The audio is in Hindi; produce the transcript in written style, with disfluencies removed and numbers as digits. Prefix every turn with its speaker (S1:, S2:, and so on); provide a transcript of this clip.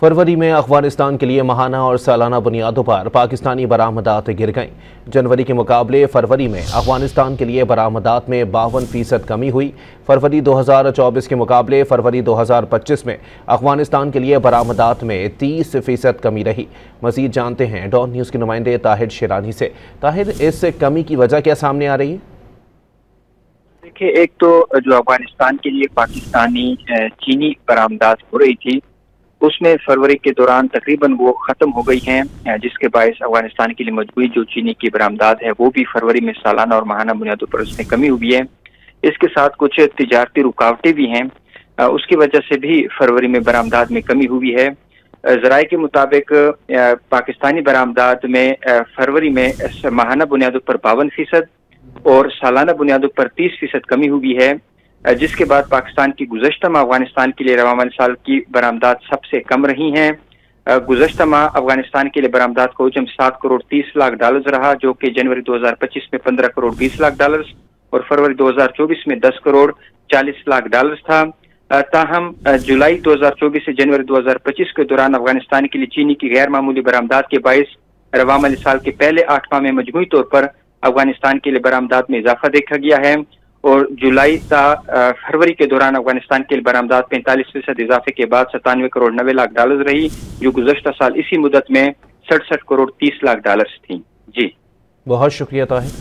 S1: फरवरी में अफगानिस्तान के लिए माहाना और सालाना बुनियादों पर पाकिस्तानी बरामदात गिर गईं। जनवरी के मुकाबले फरवरी में अफगानिस्तान के लिए बरामदात में 52% कमी हुई। फरवरी 2024 के मुकाबले फरवरी 2025 में अफगानिस्तान के लिए बरामदात में 30% कमी रही। मजीद जानते हैं डॉन न्यूज़ के नुमाइंदे ताहिर शेरानी से। ताहिर, इस कमी की वजह क्या सामने आ रही है?
S2: देखिए, एक तो जो अफगानिस्तान के लिए पाकिस्तानी चीनी बरामदात हो रही थी, उसमें फरवरी के दौरान तकरीबन वो ख़त्म हो गई हैं, जिसके बायस अफगानिस्तान के लिए मजबूरी जो चीनी की बरामदात है वो भी फरवरी में सालाना और माहाना बुनियादों पर उसमें कमी हुई है। इसके साथ कुछ तिजारती रुकावटें भी हैं, उसकी वजह से भी फरवरी में बरामदात में कमी हुई है। ज़राए के मुताबिक पाकिस्तानी बरामदात में फरवरी में माहाना बुनियादों पर 52% और सालाना बुनियादों पर 30% कमी हुई है, जिसके बाद पाकिस्तान की गुज़श्ता माह अफगानिस्तान के लिए रवां साल की बरामदात सबसे कम रही हैं। गुज़श्ता माह अफगानिस्तान के लिए बरामदात का हजम 7 करोड़ 30 लाख डॉलर रहा, जो कि जनवरी 2025 में 15 करोड़ 20 लाख डॉलर और फरवरी 2024 में 10 करोड़ 40 लाख डॉलर था। ताहम जुलाई 2024 से जनवरी 2025 के दौरान अफगानिस्तान के लिए चीनी की गैर मामूली बरामदात के बायस रवां साल के पहले 8 माह में मजमूई तौर पर अफगानिस्तान के लिए बरामदात में इजाफा देखा गया है और जुलाई फरवरी के दौरान अफगानिस्तान के बरामदात 45% इजाफे के बाद 97 करोड़ 90 लाख डॉलर रही, जो गुज़श्ता साल इसी मुद्दत में 67 करोड़ 30 लाख डॉलर थी। जी,
S1: बहुत शुक्रिया ताहिर।